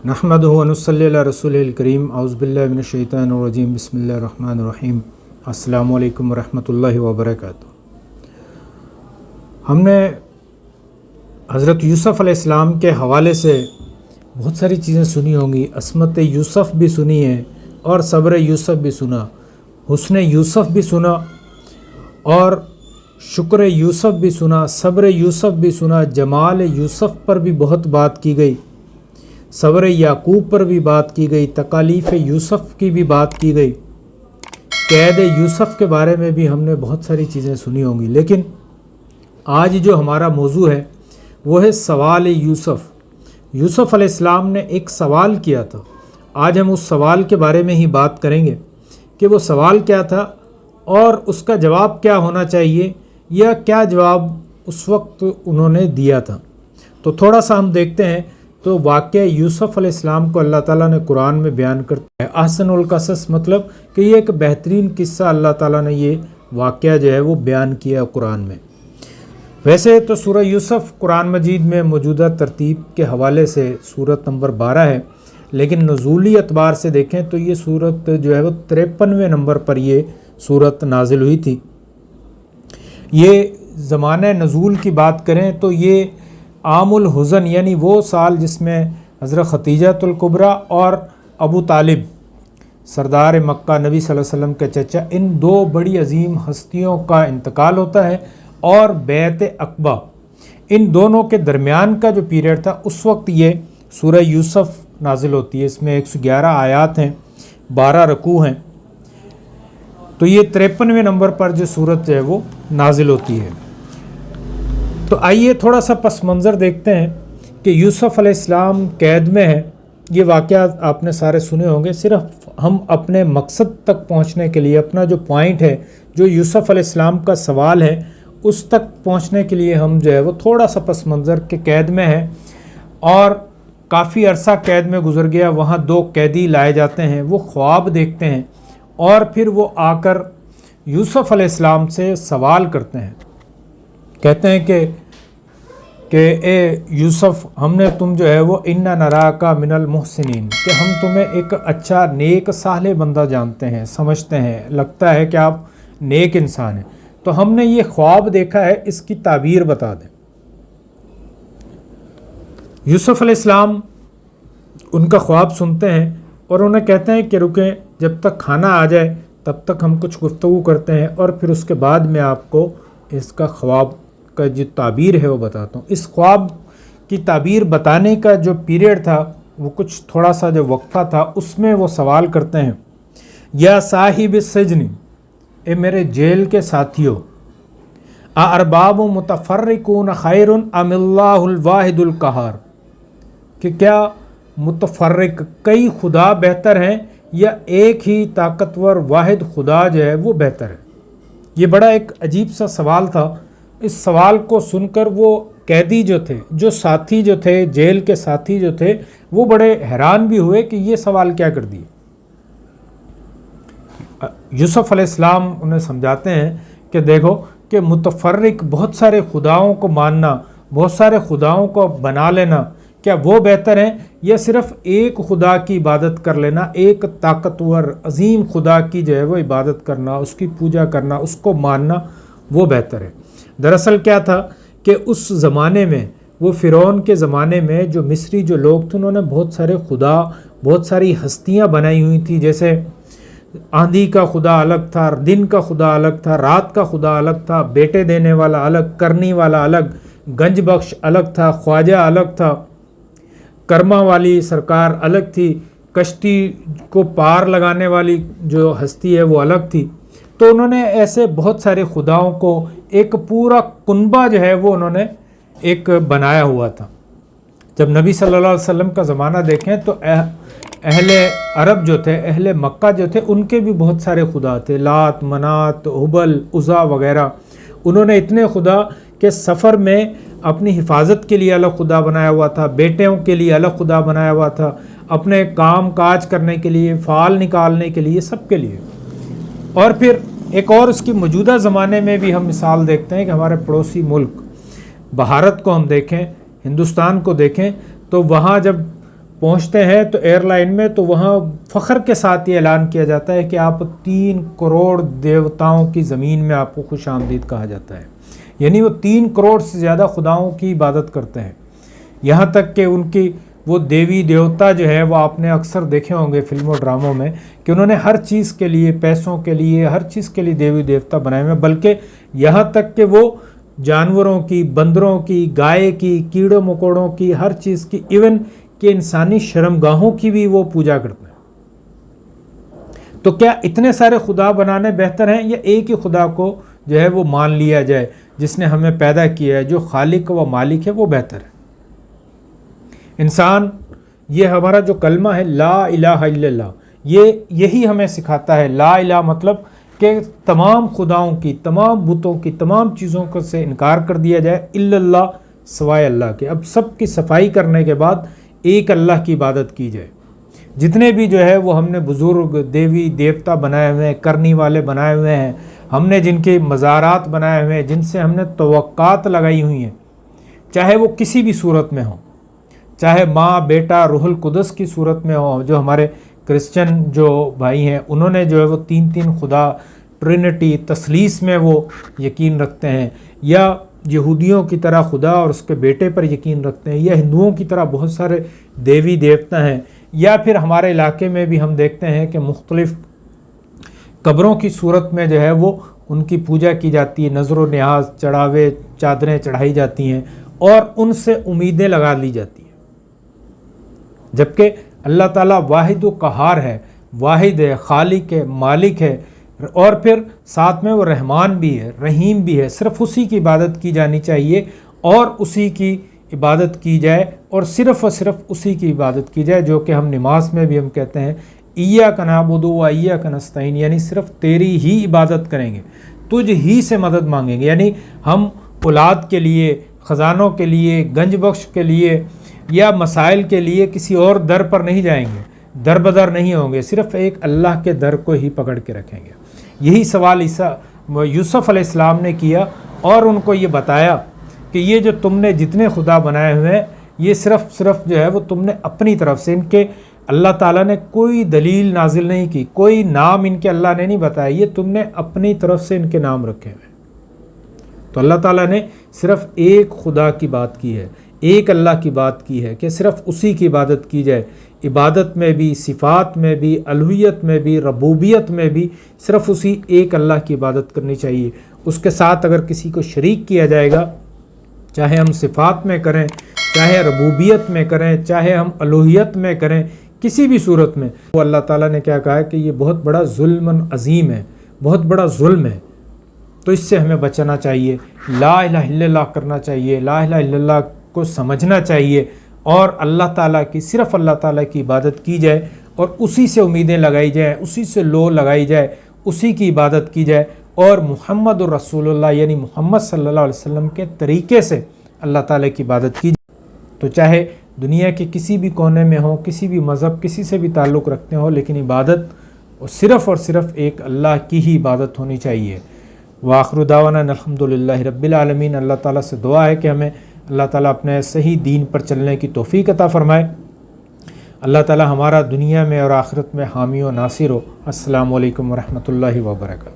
नहमदुहु व नुसल्ली अला रसूलिल करीम औज़ु बिल्लाहि मिनश शैतानिर रजीम बिस्मिल्लाहिर रहमानिर रहीम अस्सलामु अलैकुम व रहमतुल्लाहि व बरकातुहू। हमने हज़रत यूसुफ़ अलैहिस्सलाम के हवाले से बहुत सारी चीज़ें सुनी होंगी। अस्मत यूसुफ़ भी सुनी है और सब्र यूसुफ़ भी सुना, हुस्न यूसुफ़ भी सुना और शुक्र यूसुफ़ भी सुना, सब्र यूसुफ़ भी सुना। जमाल यूसुफ़ पर भी बहुत बात की गई, सब्र याकूब पर भी बात की गई, तकालीफ़ यूसुफ़ की भी बात की गई, कैद यूसुफ़ के बारे में भी हमने बहुत सारी चीज़ें सुनी होंगी। लेकिन आज जो हमारा मौजू है वो है सवाल यूसुफ़। यूसुफ़ अलैहिस्सलाम ने एक सवाल किया था। आज हम उस सवाल के बारे में ही बात करेंगे कि वो सवाल क्या था और उसका जवाब क्या होना चाहिए या क्या जवाब उस वक्त उन्होंने दिया था। तो थोड़ा सा हम देखते हैं। तो वाक़या यूसुफ़ अलैहिस्सलाम को अल्लाह ताला ने कुरान में बयान करता है। अहसनुल क़सस मतलब कि ये एक बेहतरीन किस्सा अल्लाह ताला ने ये वाक़या जो है वो बयान किया कुरान में। वैसे तो सूरह यूसुफ़ कुरान मजीद में मौजूदा तरतीब के हवाले से सूरत नंबर 12 है, लेकिन नुज़ूली एतबार से देखें तो ये सूरत जो है वो 53वें नंबर पर ये सूरत नाजिल हुई थी। ये ज़माने नज़ूल की बात करें तो ये आमुल हुज़न यानी वो साल जिसमें हज़रत खतीजतुल कुबरा और अबू तालिब सरदार मक्का नबी सल्लल्लाहु अलैहि वसल्लम के चचा, इन दो बड़ी अजीम हस्तियों का इंतकाल होता है और बैत अक़बा, इन दोनों के दरमियान का जो पीरियड था उस वक्त ये सूरह यूसुफ़ नाजिल होती है। इसमें 111 आयात हैं, 12 रकू हैं। तो ये 53वें नंबर पर जो सूरत है वो नाजिल होती है। तो आइए थोड़ा सा पस मंज़र देखते हैं कि यूसुफ़ अलैहिस्सलाम कैद में है। ये वाक़या आपने सारे सुने होंगे। सिर्फ हम अपने मकसद तक पहुंचने के लिए, अपना जो पॉइंट है, जो यूसुफ़ अलैहिस्सलाम का सवाल है, उस तक पहुंचने के लिए हम जो है वो थोड़ा सा पस मंज़र के कैद में है और काफ़ी अरसा कैद में गुजर गया। वहाँ 2 कैदी लाए जाते हैं, वो ख्वाब देखते हैं और फिर वो आकर यूसुफ़ अलैहिस्सलाम से सवाल करते हैं। कहते हैं कि ए यूसुफ़, हमने तुम जो है वो इन्ना नराका मिनल मुहसिनीन, कि हम तुम्हें एक अच्छा नेक साले बंदा जानते हैं, समझते हैं, लगता है कि आप नेक इंसान हैं, तो हमने ये ख्वाब देखा है, इसकी ताबीर बता दें। यूसुफ़ अलैहिस्सलाम उनका ख्वाब सुनते हैं और उन्हें कहते हैं कि रुकें, जब तक खाना आ जाए तब तक हम कुछ गुफ्तगू करते हैं और फिर उसके बाद मैं आपको इसका ख्वाब का जो ताबीर है वो बताता हूँ। इस ख्वाब की ताबीर बताने का जो पीरियड था वो कुछ थोड़ा सा जो वक्फा था, उसमें वो सवाल करते हैं, या साहिब सजनी, ए मेरे जेल के साथियों, अरबाब मुतफर्रिकून खैरुन अमिल्लाहुल वाहिदुल कहार, कि क्या मुतफर्रिक कई खुदा बेहतर हैं या एक ही ताकतवर वाहिद खुदा जो है वो बेहतर है। ये बड़ा एक अजीब सा सवाल था। इस सवाल को सुनकर वो कैदी जो थे, जो साथी जो थे, जेल के साथी जो थे, वो बड़े हैरान भी हुए कि ये सवाल क्या कर दिए। यूसुफ़ अलैहिस्सलाम उन्हें समझाते हैं कि देखो कि मुतफर्रिक, बहुत सारे खुदाओं को मानना, बहुत सारे खुदाओं को बना लेना, क्या वो बेहतर हैं या सिर्फ़ एक खुदा की इबादत कर लेना, एक ताकतवर अजीम खुदा की जो है वो इबादत करना, उसकी पूजा करना, उसको मानना, वो बेहतर है। दरअसल क्या था कि उस ज़माने में, वो फ़िरौन के ज़माने में जो मिस्री जो लोग थे, उन्होंने बहुत सारे खुदा, बहुत सारी हस्तियाँ बनाई हुई थी। जैसे आंधी का खुदा अलग था, दिन का खुदा अलग था, रात का खुदा अलग था, बेटे देने वाला अलग, करनी वाला अलग, गंज बख्श अलग था, ख्वाजा अलग था, कर्मा वाली सरकार अलग थी, कश्ती को पार लगाने वाली जो हस्ती है वो अलग थी। तो उन्होंने ऐसे बहुत सारे खुदाओं को एक पूरा कुनबा जो है वो उन्होंने एक बनाया हुआ था। जब नबी सल्लल्लाहु अलैहि वसल्लम का ज़माना देखें तो अहले अरब जो थे, अहले मक्का जो थे, उनके भी बहुत सारे खुदा थे, लात, मनात, हुबल, उज़ा वगैरह। उन्होंने इतने खुदा के सफ़र में अपनी हिफाजत के लिए अलग खुदा बनाया हुआ था, बेटियों के लिए अलग खुदा बनाया हुआ था, अपने काम काज करने के लिए, फाल निकालने के लिए, सब के लिए। और फिर एक और उसकी मौजूदा ज़माने में भी हम मिसाल देखते हैं कि हमारे पड़ोसी मुल्क भारत को हम देखें, हिंदुस्तान को देखें, तो वहाँ जब پہنچتے ہیں تو ایئر لائن میں، تو وہاں فخر کے ساتھ یہ اعلان کیا جاتا ہے کہ آپ 3 کروڑ دیوتاؤں کی زمین میں آپ کو خوش آمدید کہا جاتا ہے. یعنی وہ 3 کروڑ سے زیادہ خداؤں کی عبادت کرتے ہیں. یہاں تک کہ ان کی وہ دیوی دیوتا جو ہے وہ آپ نے اکثر دیکھے ہوں گے فلموں ڈراموں میں کہ انہوں نے ہر چیز کے لیے، پیسوں کے لیے، ہر چیز کے لیے دیوی دیوتا بنائے ہوئے ہیں. بلکہ یہاں تک کہ وہ جانوروں کی، بندروں کی، گائے کی، کیڑوں مکوڑوں کی، ہر چیز کی، ایون کہ انسانی شرمگاہوں کی بھی وہ پوجا کرتے ہیں. تو کیا اتنے سارے خدا بنانے بہتر ہیں یا ایک ہی خدا کو جو ہے وہ مان لیا جائے جس نے ہمیں پیدا کیا ہے، جو خالق و مالک ہے، وہ بہتر ہے. انسان، یہ ہمارا جو کلمہ ہے لا الہ الا اللہ، یہی ہمیں سکھاتا ہے. لا الہ مطلب کہ تمام خداؤں کی، تمام بتوں کی، تمام چیزوں کو سے انکار کر دیا جائے، الا اللہ، سوائے اللہ کے. اب سب کی صفائی کرنے کے بعد ایک اللہ کی عبادت کی جائے. جتنے بھی جو ہے وہ ہم نے بزرگ دیوی دیوتا بنائے ہوئے ہیں، کرنی والے بنائے ہوئے ہیں، ہم نے جن کے مزارات بنائے ہوئے ہیں، جن سے ہم نے توقعات لگائی ہوئی ہیں، چاہے وہ کسی بھی صورت میں ہوں، چاہے ماں، بیٹا، روح القدس کی صورت میں ہو. جو ہمارے کرسچن جو بھائی ہیں انہوں نے جو ہے وہ 3 خدا، ٹرینٹی، تثلیث میں وہ یقین رکھتے ہیں، یا یہودیوں کی طرح خدا اور اس کے بیٹے پر یقین رکھتے ہیں، یا ہندوؤں کی طرح بہت سارے دیوی دیوتا ہیں، یا پھر ہمارے علاقے میں بھی ہم دیکھتے ہیں کہ مختلف قبروں کی صورت میں جو ہے وہ ان کی پوجا کی جاتی ہے، نظر و نیاز، چڑھاوے، چادریں چڑھائی جاتی ہیں اور ان سے امیدیں لگا لی جاتی ہیں. جبکہ اللہ تعالیٰ واحد و قہار ہے، واحد ہے، خالق ہے، مالک ہے، اور پھر ساتھ میں وہ رحمان بھی ہے، رحیم بھی ہے. صرف اسی کی عبادت کی جانی چاہیے اور اسی کی عبادت کی جائے، اور صرف اسی کی عبادت کی جائے، جو کہ ہم نماز میں بھی ہم کہتے ہیں ایاک نعبد و ایاک نستعین، یعنی صرف تیری ہی عبادت کریں گے، تجھ ہی سے مدد مانگیں گے. یعنی ہم اولاد کے لیے، خزانوں کے لیے، گنج بخش کے لیے یا مسائل کے لیے کسی اور در پر نہیں جائیں گے، در بدر نہیں ہوں گے، صرف ایک اللہ کے در کو ہی پکڑ کے رکھیں گے. یہی سوال یوسف علیہ السلام نے کیا اور ان کو یہ بتایا کہ یہ جو تم نے جتنے خدا بنائے ہوئے ہیں یہ صرف جو ہے وہ تم نے اپنی طرف سے، ان کے اللہ تعالیٰ نے کوئی دلیل نازل نہیں کی، کوئی نام ان کے اللہ نے نہیں بتایا، یہ تم نے اپنی طرف سے ان کے نام رکھے ہوئے. تو اللہ تعالیٰ نے صرف ایک خدا کی بات کی ہے، ایک اللہ کی بات کی ہے کہ صرف اسی کی عبادت کی جائے. عبادت میں بھی، صفات میں بھی، الوہیت میں بھی، ربوبیت میں بھی صرف اسی ایک اللہ کی عبادت کرنی چاہیے. اس کے ساتھ اگر کسی کو شریک کیا جائے گا، چاہے ہم صفات میں کریں، چاہے ربوبیت میں کریں، چاہے ہم الوہیت میں کریں، کسی بھی صورت میں، وہ اللہ تعالیٰ نے کیا کہا ہے کہ یہ بہت بڑا ظلم عظیم ہے، بہت بڑا ظلم ہے. تو اس سے ہمیں بچنا چاہیے، لا الہ الا اللہ کرنا چاہیے، لا الہ الا اللہ کو سمجھنا چاہیے، اور اللہ تعالیٰ کی، صرف اللہ تعالیٰ کی عبادت کی جائے اور اسی سے امیدیں لگائی جائیں، اسی سے لو لگائی جائے، اسی کی عبادت کی جائے، اور محمد الرسول اللہ یعنی محمد صلی اللہ علیہ وسلم کے طریقے سے اللہ تعالیٰ کی عبادت کی جائے. تو چاہے دنیا کے کسی بھی کونے میں ہو، کسی بھی مذہب، کسی سے بھی تعلق رکھتے ہوں، لیکن عبادت اور صرف ایک اللہ کی ہی عبادت ہونی چاہیے. وآخر دعوانا الحمدللہ رب العالمین. اللہ تعالیٰ سے دعا ہے کہ ہمیں اللہ تعالیٰ اپنے صحیح دین پر چلنے کی توفیق عطا فرمائے. اللہ تعالیٰ ہمارا دنیا میں اور آخرت میں حامی و ناصر ہو. السلام علیکم ورحمۃ اللہ وبرکاتہ.